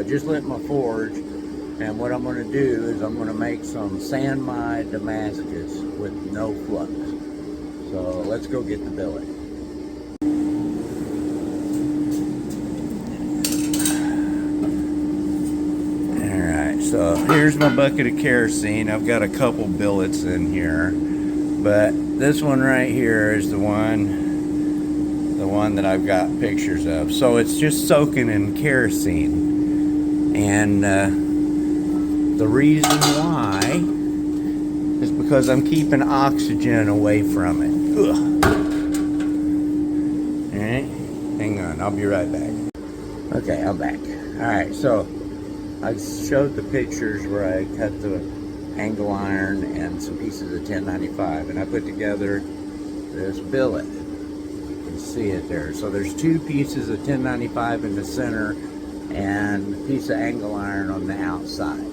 I just lit my forge, and what I'm going to do is I'm going to make some sand my Damascus with no flux. So let's go get the billet. Alright, so here's my bucket of kerosene. I've got a couple billets in here, but this one right here is the one that I've got pictures of. So it's just soaking in kerosene, and the reason why is because I'm keeping oxygen away from it. Ugh. Alright, hang on, I'll be right back. Okay, I'm back. Alright, so I showed the pictures where I cut the angle iron and some pieces of 1095, and I put together this billet. You can see it there. So there's two pieces of 1095 in the center and a piece of angle iron on the outside.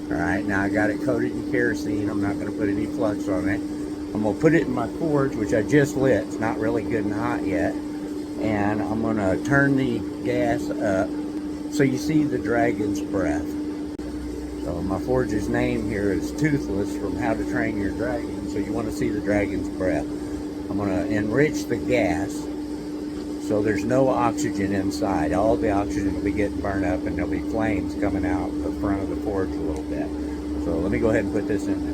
Alright, now I got it coated in kerosene. I'm not going to put any flux on it. I'm going to put it in my forge, which I just lit. It's not really good and hot yet. And I'm going to turn the gas up so you see the dragon's breath. So my forge's name here is Toothless, from How to Train Your Dragon. So you want to see the dragon's breath. I'm going to enrich the gas so there's no oxygen inside. All the oxygen will be getting burned up, and there'll be flames coming out the front of the forge a little bit. So let me go ahead and put this in there.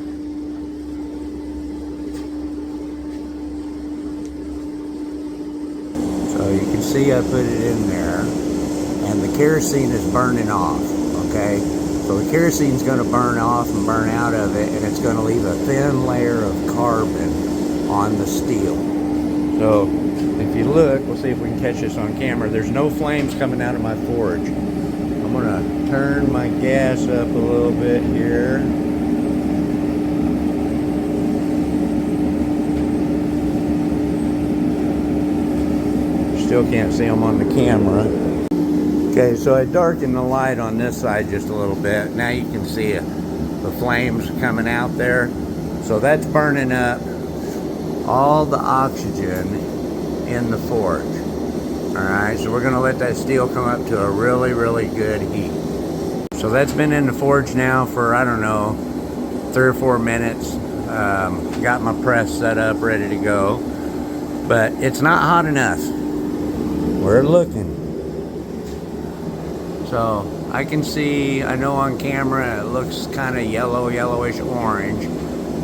So you can see I put it in there, and the kerosene is burning off, okay? So the kerosene is going to burn off and burn out of it, and it's going to leave a thin layer of carbon on the steel. So if you look, we'll see if we can catch this on camera. There's no flames coming out of my forge. I'm going to turn my gas up a little bit here. Still can't see them on the camera. Okay, so I darkened the light on this side just a little bit. Now you can see the flames coming out there. So that's burning up all the oxygen in the forge. Alright, so we're going to let that steel come up to a really, really good heat. So that's been in the forge now for, I don't know, 3 or 4 minutes. Got my press set up, ready to go. But it's not hot enough. We're looking. So I can see, I know on camera it looks kind of yellowish orange,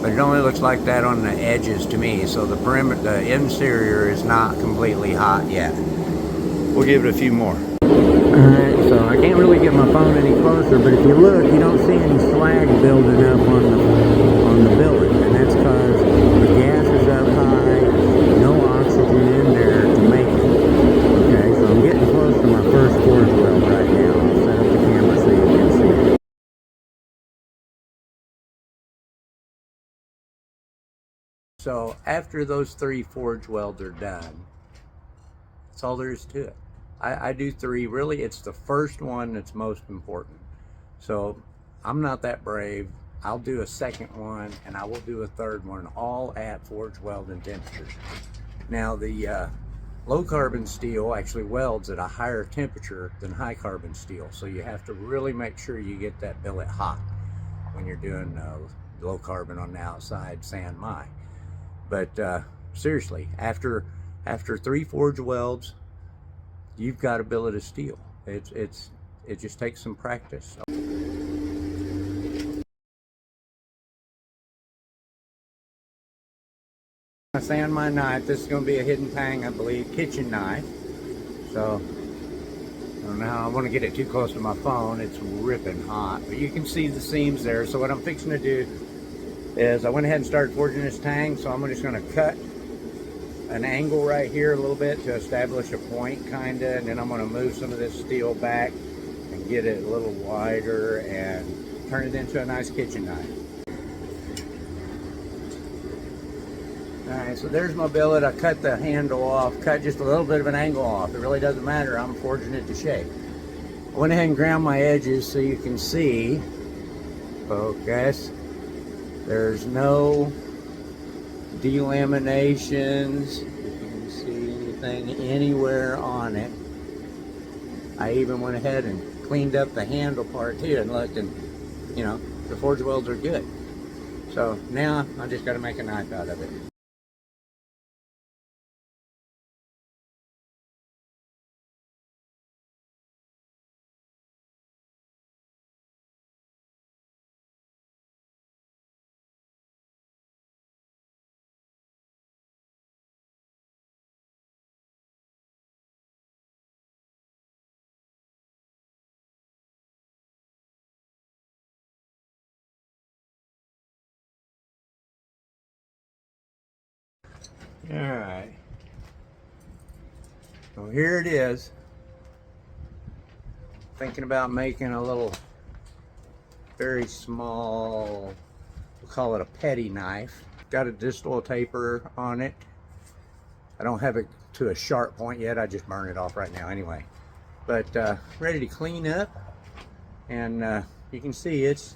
but it only looks like that on the edges to me. So the perimeter, the interior is not completely hot yet. We'll give it a few more. Alright, so I can't really get my phone any closer, but if you look, you don't see any slag building up on the billet, and that's because the gas is up high, no oxygen in there to make it. Okay, so I'm getting close to my first forge weld right now. I'll set up the camera so you can see it. So after those 3 forge welds are done, that's all there is to it. I do 3. Really, it's the first one that's most important. So I'm not that brave. I'll do a second one, and I will do a third one, all at forge welding temperatures. Now the low carbon steel actually welds at a higher temperature than high carbon steel. So you have to really make sure you get that billet hot when you're doing low carbon on the outside sand my. But seriously, after 3 forge welds, you've got a billet of steel. It just takes some practice. I sand my knife. This is going to be a hidden tang, I believe, kitchen knife. So I don't know how I want to get it too close to my phone. It's ripping hot, but you can see the seams there. So what I'm fixing to do is I went ahead and started forging this tang. So I'm just going to cut an angle right here a little bit to establish a point, kinda, and then I'm going to move some of this steel back and get it a little wider and turn it into a nice kitchen knife. Alright, so there's my billet. I cut the handle off, cut just a little bit of an angle off. It really doesn't matter, I'm forging it to shape. I went ahead and ground my edges so you can see, focus, there's no delaminations, if you can see anything anywhere on it. I even went ahead and cleaned up the handle part too and looked, and you know, the forge welds are good. So now I just got to make a knife out of it. All right. So here it is. Thinking about making a little, very small, we'll call it a petty knife. Got a distal taper on it. I don't have it to a sharp point yet. I just burn it off right now anyway. But ready to clean up. And you can see it's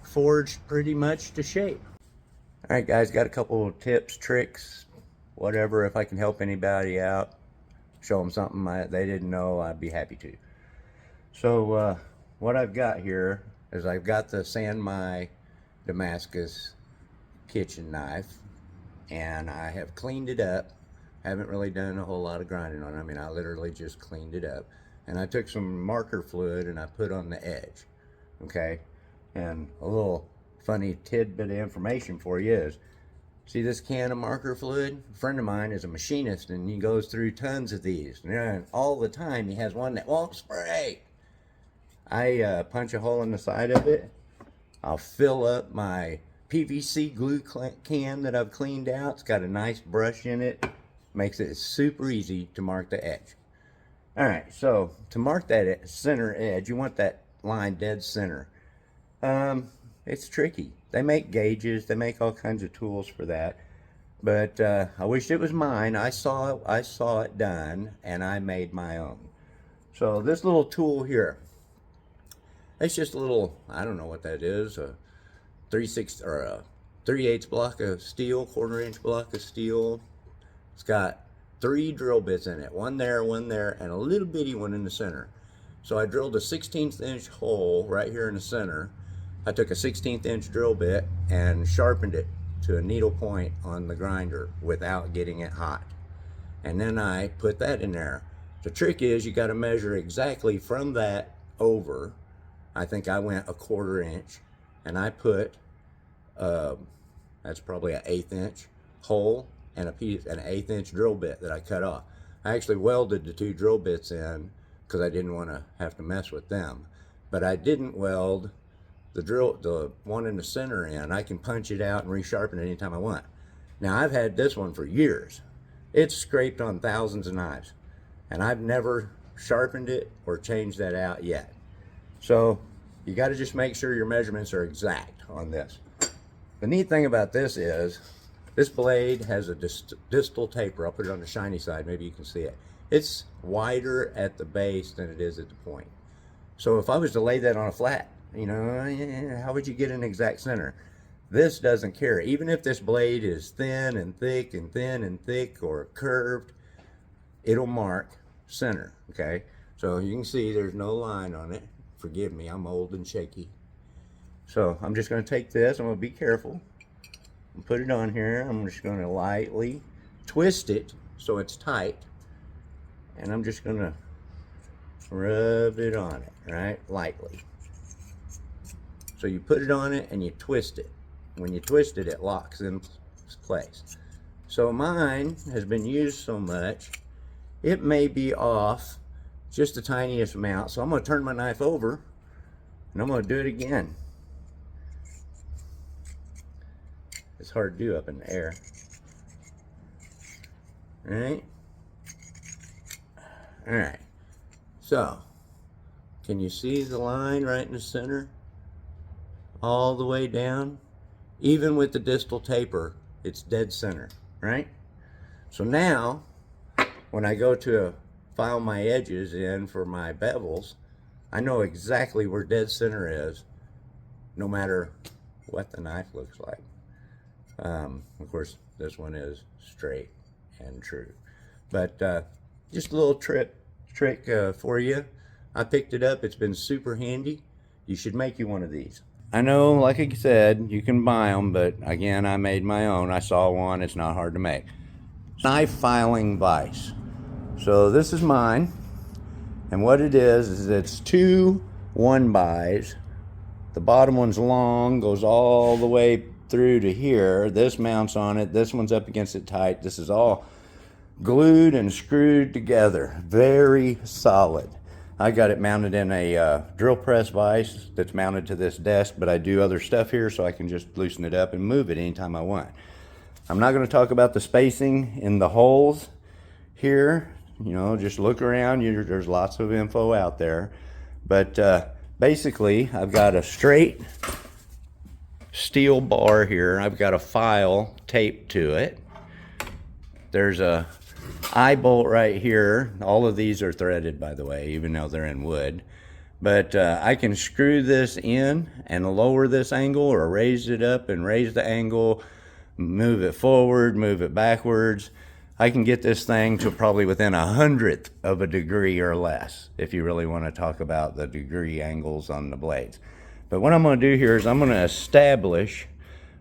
forged pretty much to shape. All right, guys, got a couple of tips, tricks, whatever. If I can help anybody out, show them something they didn't know, I'd be happy to. So what I've got here is I've got the San Mai Damascus kitchen knife, and I have cleaned it up. Haven't really done a whole lot of grinding on it. I mean, I literally just cleaned it up. And I took some marker fluid and I put on the edge, okay? And a little funny tidbit of information for you is, see this can of marker fluid? A friend of mine is a machinist and he goes through tons of these. And all the time he has one that won't spray. I punch a hole in the side of it. I'll fill up my PVC glue can that I've cleaned out. It's got a nice brush in it. Makes it super easy to mark the edge. All right, so to mark that center edge, you want that line dead center. It's tricky. They make gauges, they make all kinds of tools for that, but I wish it was mine. I saw it done, and I made my own. So this little tool here, it's just a little, I don't know what that is, a 3/6 or a 3/8 block of steel, 1/4 inch block of steel. It's got 3 drill bits in it, one there, and a little bitty one in the center. So I drilled a 1/16 inch hole right here in the center. I took a 1/16 inch drill bit and sharpened it to a needle point on the grinder without getting it hot. And then I put that in there. The trick is you got to measure exactly from that over. I think I went a 1/4 inch, and I put, that's probably an 1/8 inch hole and an 1/8 inch drill bit that I cut off. I actually welded the 2 drill bits in because I didn't want to have to mess with them. But I didn't weld the one in the center in. I can punch it out and resharpen it anytime I want. Now I've had this one for years. It's scraped on thousands of knives, and I've never sharpened it or changed that out yet. So you got to just make sure your measurements are exact on this. The neat thing about this is this blade has a distal taper. I'll put it on the shiny side, maybe you can see it. It's wider at the base than it is at the point. So if I was to lay that on a flat, you know, how would you get an exact center? This doesn't care. Even if this blade is thin and thick and thin and thick or curved, it'll mark center, okay? So you can see there's no line on it. Forgive me, I'm old and shaky. So I'm just going to take this, I'm going to be careful, and put it on here. I'm just going to lightly twist it so it's tight, and I'm just going to rub it on it, right, lightly. So you put it on it and you twist it. When you twist it, it locks in place. So mine has been used so much, it may be off just the tiniest amount. So I'm going to turn my knife over and I'm going to do it again. It's hard to do up in the air. All right. All right. So, can you see the line right in the center? All the way down? Even with the distal taper, it's dead center, right? So now, when I go to file my edges in for my bevels, I know exactly where dead center is, no matter what the knife looks like. Of course, this one is straight and true. But just a little trick for you. I picked it up. It's been super handy. You should make you one of these. I know, like I said, you can buy them, but again, I made my own. I saw one. It's not hard to make. Knife filing vise. So this is mine. And what it is it's two 1-bys. The bottom one's long, goes all the way through to here. This mounts on it. This one's up against it tight. This is all glued and screwed together. Very solid. I got it mounted in a drill press vise that's mounted to this desk, but I do other stuff here so I can just loosen it up and move it anytime I want. I'm not going to talk about the spacing in the holes here. You know, just look around. There's lots of info out there. But basically, I've got a straight steel bar here. I've got a file taped to it. There's a eye bolt right here. All of these are threaded, by the way, even though they're in wood. But I can screw this in and lower this angle, or raise it up and raise the angle, move it forward, move it backwards. I can get this thing to probably within 1/100th of a degree or less, if you really want to talk about the degree angles on the blades. But what I'm going to do here is I'm going to establish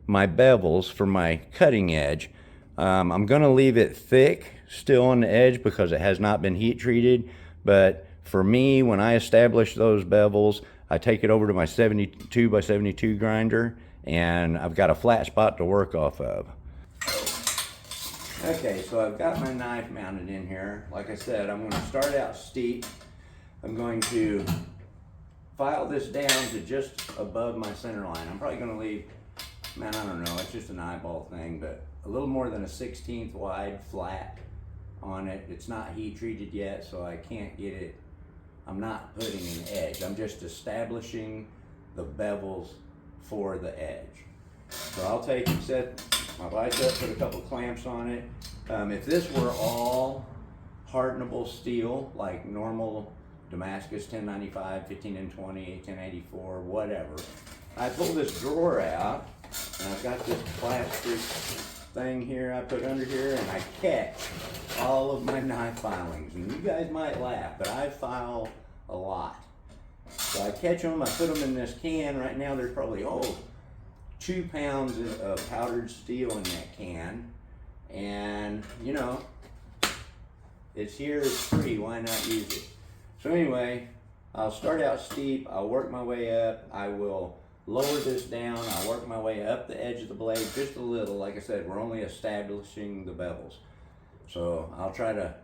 my bevels for my cutting edge. I'm going to leave it thick still on the edge because it has not been heat treated. But for me, when I establish those bevels, I take it over to my 72 by 72 grinder, and I've got a flat spot to work off of. Okay, so I've got my knife mounted in here. Like I said, I'm going to start out steep. I'm going to file this down to just above my center line. I'm probably going to leave, man, I don't know, it's just an eyeball thing, but a little more than a 1/16 wide flat on it. It's not heat treated yet, so I can't get it. I'm not putting an edge. I'm just establishing the bevels for the edge. So I'll take and set my vise up, put a couple clamps on it. If this were all hardenable steel, like normal Damascus 1095, 15N20, 1084, whatever, I pull this drawer out, and I've got this plastic thing here I put under here, and I catch all of my knife filings. And you guys might laugh, but I file a lot. So I catch them, I put them in this can. Right now there's probably, 2 pounds of powdered steel in that can. And, you know, it's here, it's free, why not use it? So anyway, I'll start out steep, I'll work my way up, I will lower this down, I'll work my way up the edge of the blade just a little. Like I said, we're only establishing the bevels. So I'll try to,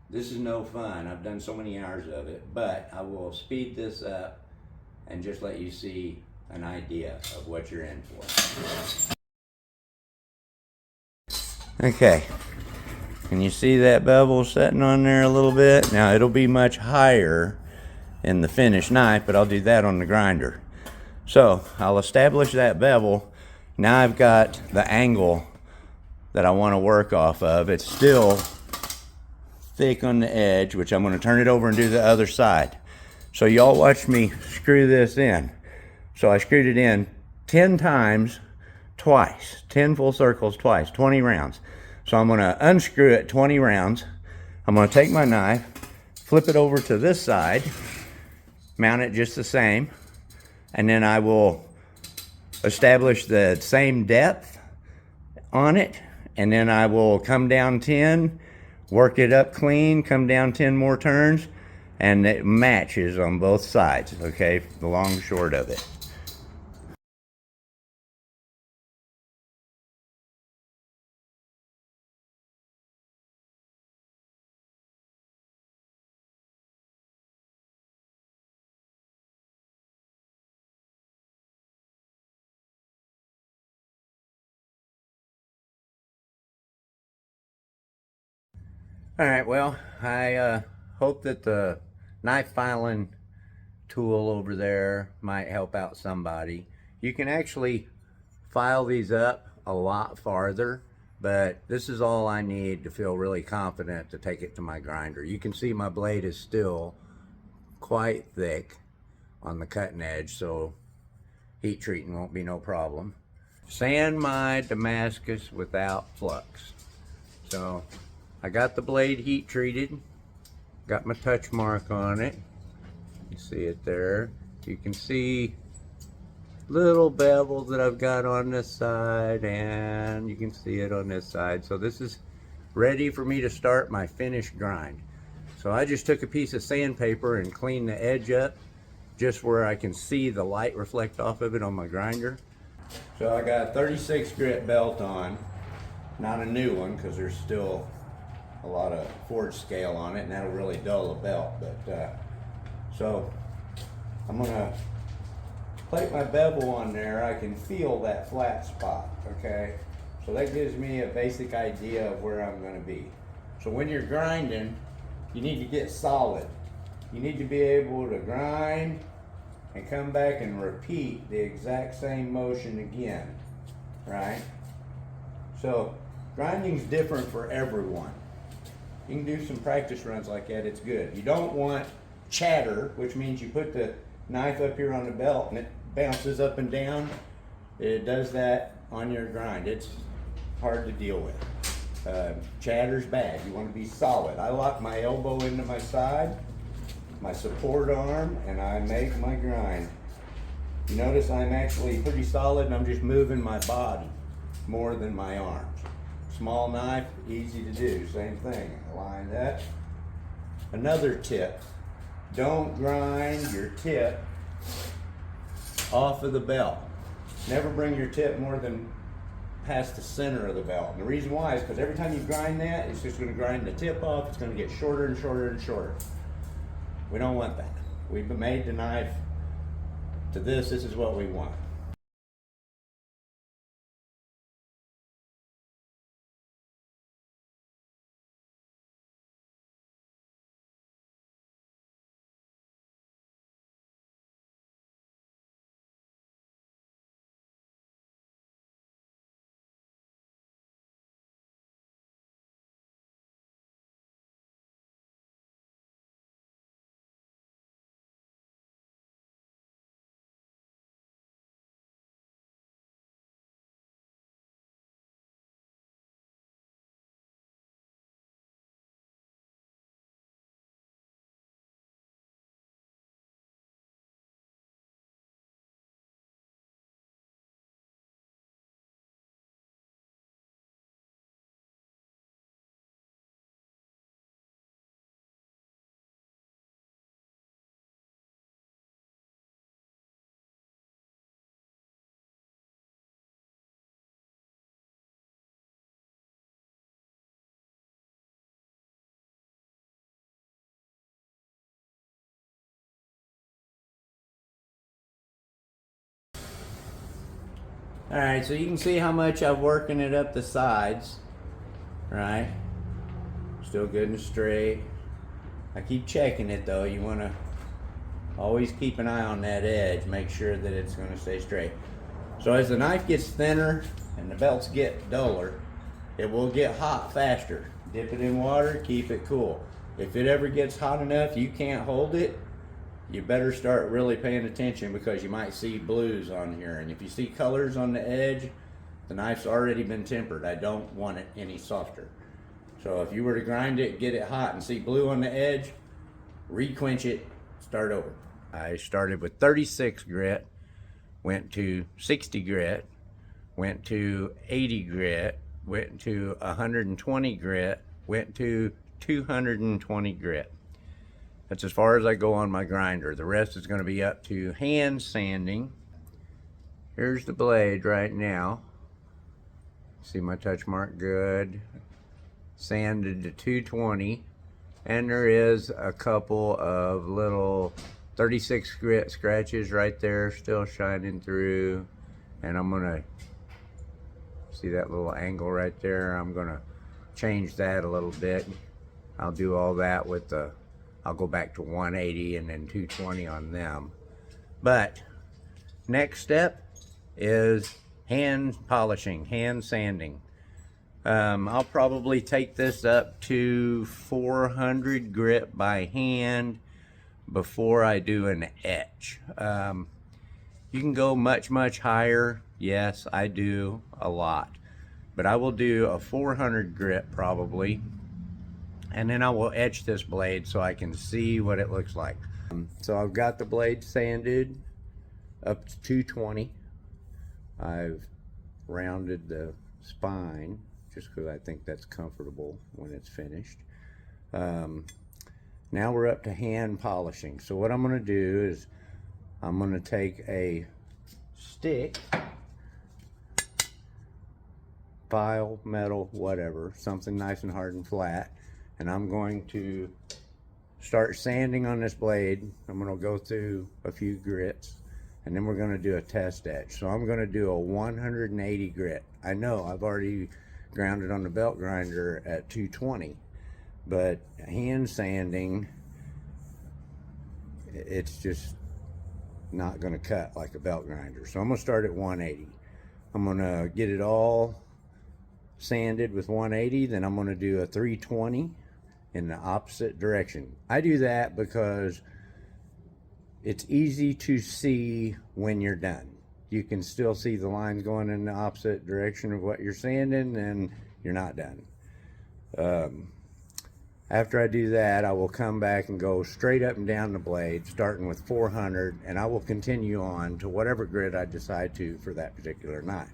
this is no fun, I've done so many hours of it, but I will speed this up and just let you see an idea of what you're in for. Okay, can you see that bevel setting on there a little bit? Now it'll be much higher in the finished knife, but I'll do that on the grinder. So I'll establish that bevel. Now I've got the angle that I want to work off of. It's still thick on the edge, which I'm going to turn it over and do the other side. So y'all watch me screw this in. So I screwed it in 10 times twice, 10 full circles twice, 20 rounds. So I'm going to unscrew it 20 rounds. I'm going to take my knife, flip it over to this side, mount it just the same, and then I will establish the same depth on it, and then I will come down 10, work it up clean, come down 10 more turns, and it matches on both sides, okay, the long and short of it. All right, well, I hope that the knife filing tool over there might help out somebody. You can actually file these up a lot farther, but this is all I need to feel really confident to take it to my grinder. You can see my blade is still quite thick on the cutting edge, so heat treating won't be no problem. Sand my Damascus without flux. So I got the blade heat treated. Got my touch mark on it. You see it there. You can see little bevels that I've got on this side, and you can see it on this side. So this is ready for me to start my finished grind. So I just took a piece of sandpaper and cleaned the edge up just where I can see the light reflect off of it on my grinder. So I got a 36 grit belt on, not a new one because there's still a lot of forge scale on it and that'll really dull the belt. But so I'm gonna plate my bevel on there. I can feel that flat spot, okay? So that gives me a basic idea of where I'm gonna be. So when you're grinding, you need to get solid. You need to be able to grind and come back and repeat the exact same motion again, right? So grinding's different for everyone. You can do some practice runs like that, it's good. You don't want chatter, which means you put the knife up here on the belt and it bounces up and down. It does that on your grind. It's hard to deal with. Chatter's bad. You want to be solid. I lock my elbow into my side, my support arm, and I make my grind. You notice I'm actually pretty solid and I'm just moving my body more than my arms. Small knife, easy to do, same thing. Align that. Another tip, don't grind your tip off of the belt. Never bring your tip more than past the center of the belt. And the reason why is because every time you grind that, it's just going to grind the tip off. It's going to get shorter and shorter and shorter. We don't want that. We've made the knife to this. This is what we want. All right, so you can see how much I'm working it up the sides, right? Still good and straight. I keep checking it though. You want to always keep an eye on that edge, make sure that it's going to stay straight. So as the knife gets thinner and the belts get duller, it will get hot faster. Dip it in water, keep it cool. If it ever gets hot enough you can't hold it, you better start really paying attention because you might see blues on here. And if you see colors on the edge, the knife's already been tempered. I don't want it any softer. So if you were to grind it, get it hot and see blue on the edge, requench it, start over. I started with 36 grit, went to 60 grit, went to 80 grit, went to 120 grit, went to 220 grit. That's as far as I go on my grinder. The rest is going to be up to hand sanding. Here's the blade right now. See my touch mark? Good. Sanded to 220. And there is a couple of little 36 grit scratches right there still shining through. And I'm going to see that little angle right there. I'm going to change that a little bit. I'll do all that with the, I'll go back to 180 and then 220 on them. But next step is hand polishing, hand sanding. I'll probably take this up to 400 grit by hand before I do an etch. You can go much, much higher. Yes, I do a lot. But I will do a 400 grit probably. and then I will etch this blade so I can see what it looks like. So I've got the blade sanded up to 220. I've rounded the spine just because I think that's comfortable when it's finished. Now we're up to hand polishing. So what I'm going to do is I'm going to take a stick, file, metal, whatever, something nice and hard and flat, and I'm going to start sanding on this blade. I'm going to go through a few grits, and then we're going to do a test etch. So I'm going to do a 180 grit. I know I've already grounded on the belt grinder at 220, but hand sanding, it's just not going to cut like a belt grinder. So I'm going to start at 180. I'm going to get it all sanded with 180, then I'm going to do a 320 in the opposite direction. I do that because it's easy to see when you're done. You can still see the lines going in the opposite direction of what you're sanding, and you're not done. After I do that, I will come back and go straight up and down the blade, starting with 400, and I will continue on to whatever grit I decide to for that particular knife.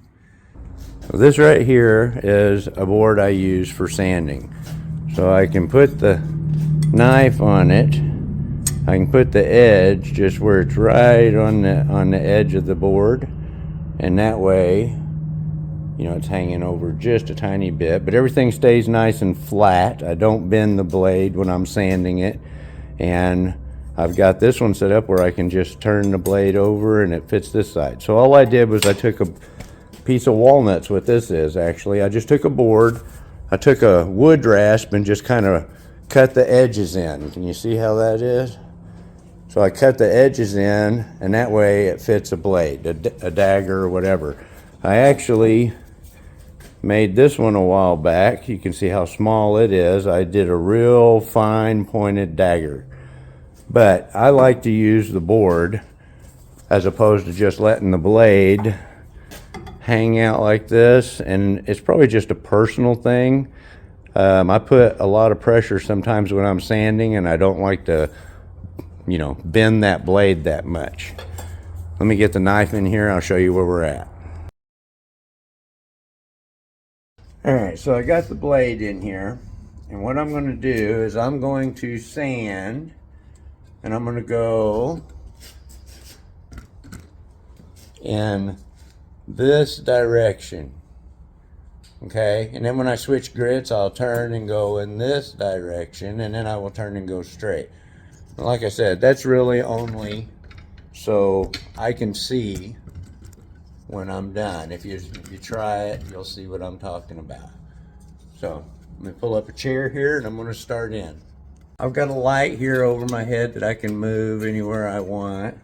So this right here is a board I use for sanding. So I can put the knife on it. I can put the edge just where it's right on the edge of the board, and that way, you know, it's hanging over just a tiny bit, but everything stays nice and flat. I don't bend the blade when I'm sanding it, and I've got this one set up where I can just turn the blade over and it fits this side. So all I did was I took a piece of walnuts. What this is, actually, I just took a board, I took a wood rasp and just kind of cut the edges in. Can you see how that is? So I cut the edges in, and that way it fits a blade, a dagger or whatever. I actually made this one a while back. You can see how small it is. I did a real fine pointed dagger. But I like to use the board as opposed to just letting the blade hang out like this, and it's probably just a personal thing. I put a lot of pressure sometimes when I'm sanding, and I don't like to, you know, bend that blade that much. Let me get the knife in here, I'll show you where we're at. Alright, so I got the blade in here, and what I'm going to do is I'm going to sand, and I'm going to go in this direction. Okay, and then when I switch grits, I'll turn and go in this direction, and then I will turn and go straight. Like I said, that's really only so I can see when I'm done. If you try it, you'll see what I'm talking about. So let me pull up a chair here, and I'm going to start in. I've got a light here over my head that I can move anywhere I want.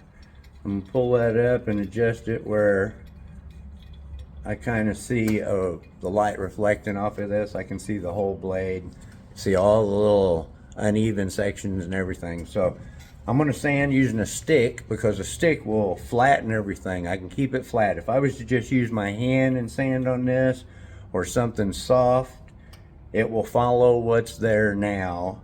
I'm going to pull that up and adjust it where I kind of see the light reflecting off of this. I can see the whole blade, see all the little uneven sections and everything. So I'm going to sand using a stick, because a stick will flatten everything. I can keep it flat. If I was to just use my hand and sand on this, or something soft, it will follow what's there now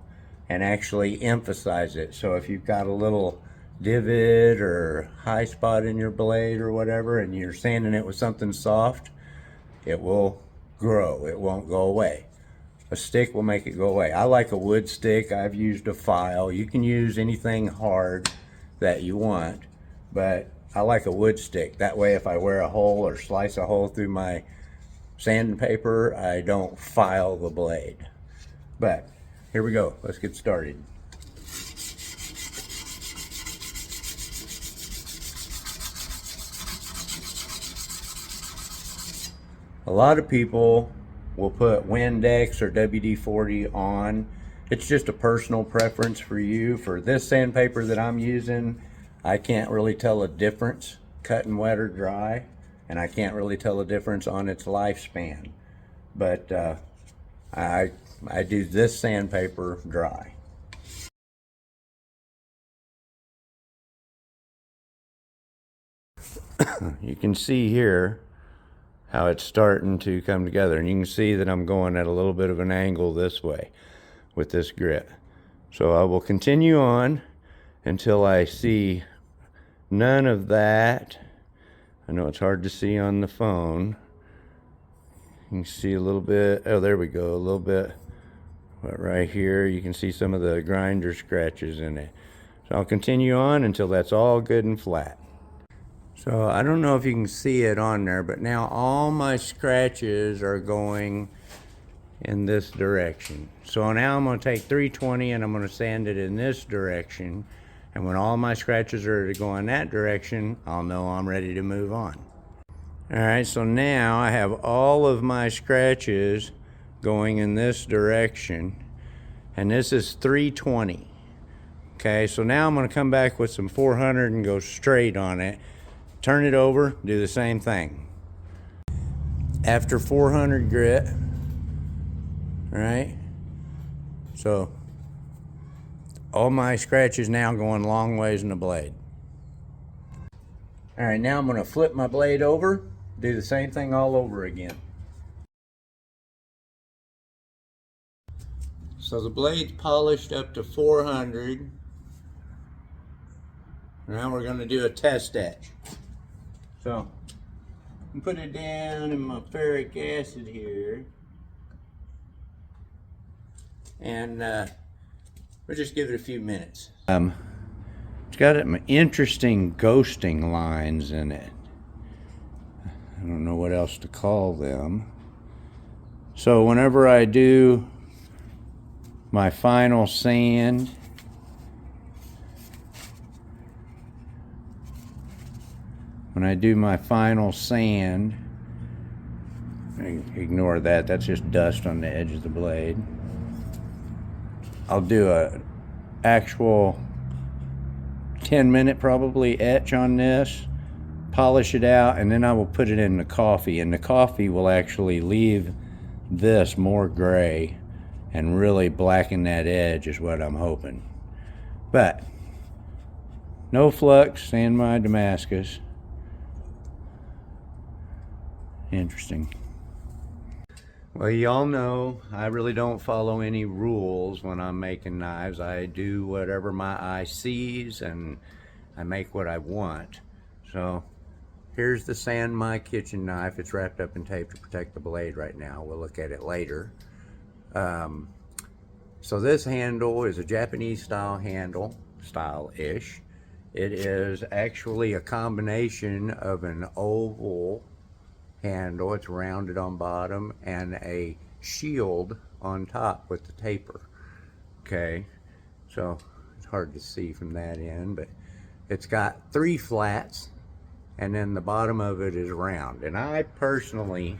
and actually emphasize it. So if you've got a little divot or high spot in your blade or whatever, and you're sanding it with something soft, it will grow, it won't go away. A stick will make it go away. I like a wood stick. I've used a file. You can use anything hard that you want, but I like a wood stick. That way, if I wear a hole or slice a hole through my sandpaper, I don't file the blade. But here we go. Let's get started. A lot of people will put Windex or WD-40 on. It's just a personal preference for you. For this sandpaper that I'm using, I can't really tell a difference cutting wet or dry, and I can't really tell a difference on its lifespan. But I do this sandpaper dry. You can see here how it's starting to come together, and you can see that I'm going at a little bit of an angle this way. with this grit. So I will continue on until I see none of that. I know it's hard to see on the phone. You can see a little bit, oh there we go, a little bit. But right here you can see some of the grinder scratches in it. So I'll continue on until that's all good and flat. So I don't know if you can see it on there, but now all my scratches are going in this direction. So now I'm going to take 320 and I'm going to sand it in this direction. And when all my scratches are to go in that direction, I'll know I'm ready to move on. All right, so now I have all of my scratches going in this direction. And this is 320. Okay, so now I'm going to come back with some 400 and go straight on it. Turn it over, do the same thing. After 400 grit, all right, so all my scratches now going long ways in the blade. All right, now I'm going to flip my blade over, do the same thing all over again. So the blade's polished up to 400. Now we're going to do a test etch. So I'm put it down in my ferric acid here, and we'll just give it a few minutes. It's got some interesting ghosting lines in it. I don't know what else to call them. So whenever I do my final sand, ignore that, that's just dust on the edge of the blade. I'll do a actual 10-minute probably etch on this, polish it out, and then I will put it in the coffee, and the coffee will actually leave this more gray and really blacken that edge is what I'm hoping. But no flux in my Damascus. Interesting. Well, y'all know I really don't follow any rules when I'm making knives. I do whatever my eye sees and I make what I want. So here's the Sand My Kitchen knife. It's wrapped up in tape to protect the blade right now. We'll look at it later. So this handle is a Japanese style handle, style-ish. It is actually a combination of an oval handle, it's rounded on bottom, and a shield on top with the taper. Okay, so it's hard to see from that end, but it's got 3 flats, and then the bottom of it is round. And I personally,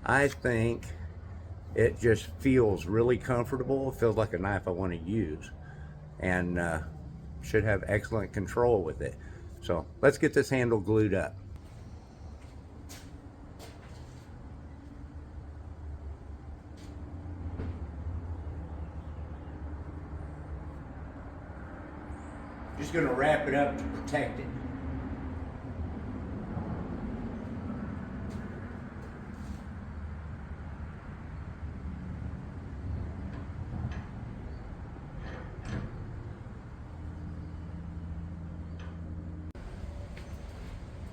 I think it just feels really comfortable. It feels like a knife I want to use, and should have excellent control with it. So let's get this handle glued up. Just going to wrap it up to protect it.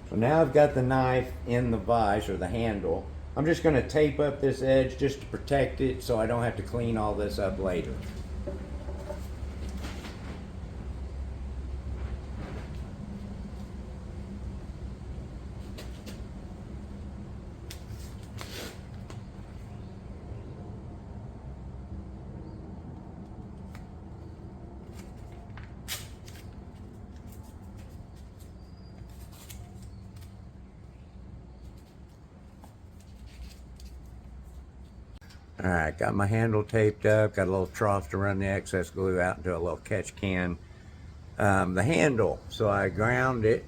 So now I've got the knife in the vise, or the handle. I'm just going to tape up this edge just to protect it so I don't have to clean all this up later. All right, got my handle taped up, got a little trough to run the excess glue out into a little catch can. The handle, so I ground it,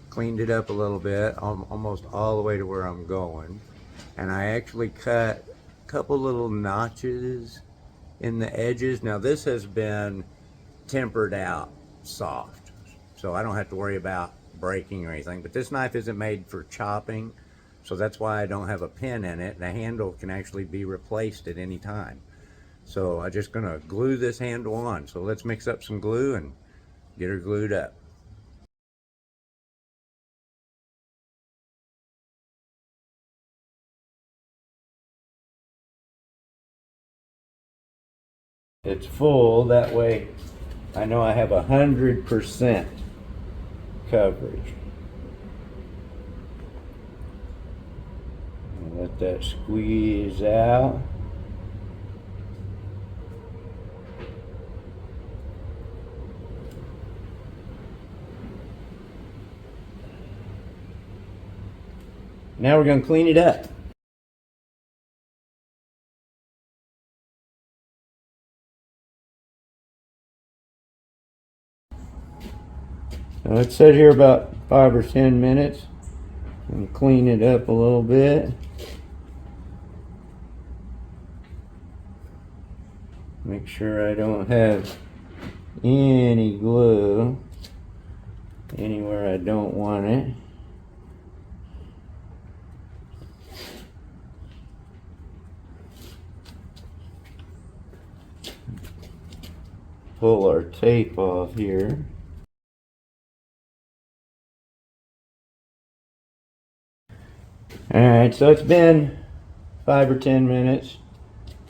cleaned it up a little bit, almost all the way to where I'm going. And I actually cut a couple little notches in the edges. Now this has been tempered out soft, so I don't have to worry about breaking or anything, but this knife isn't made for chopping. So that's why I don't have a pin in it. The handle can actually be replaced at any time. So I'm just gonna glue this handle on. So let's mix up some glue and get her glued up. It's full, that way I know I have 100% coverage. Let that squeeze out. Now we're going to clean it up. Now let's sit here about 5 or 10 minutes and clean it up a little bit. Make sure I don't have any glue anywhere I don't want it. Pull our tape off here. Alright, so it's been 5 or 10 minutes.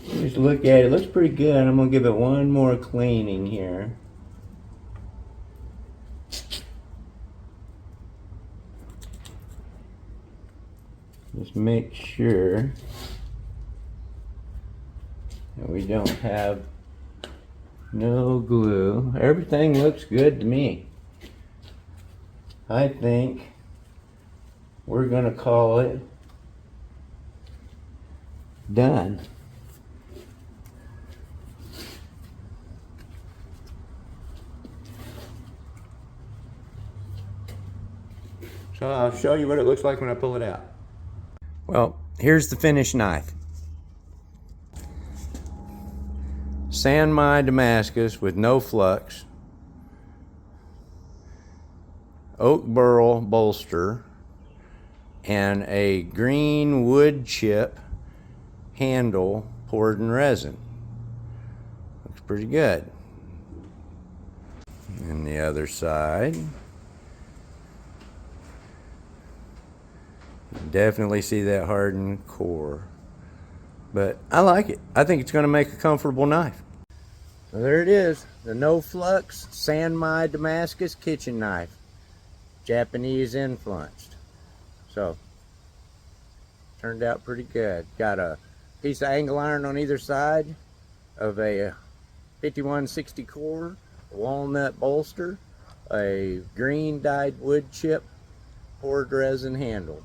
Just look at it, it looks pretty good. I'm going to give it one more cleaning here. Just make sure that we don't have no glue. Everything looks good to me. I think we're going to call it done. So I'll show you what it looks like when I pull it out. Well, here's the finished knife. San Mai Damascus with no flux. Oak burl bolster. And a green wood chip handle poured in resin. Looks pretty good. And the other side. Definitely see that hardened core. But I like it. I think it's going to make a comfortable knife. So there it is. The no flux San Mai Damascus kitchen knife. Japanese influenced. So, turned out pretty good. Got a piece of angle iron on either side of a 5160 core, walnut bolster, a green dyed wood chip poured resin handle.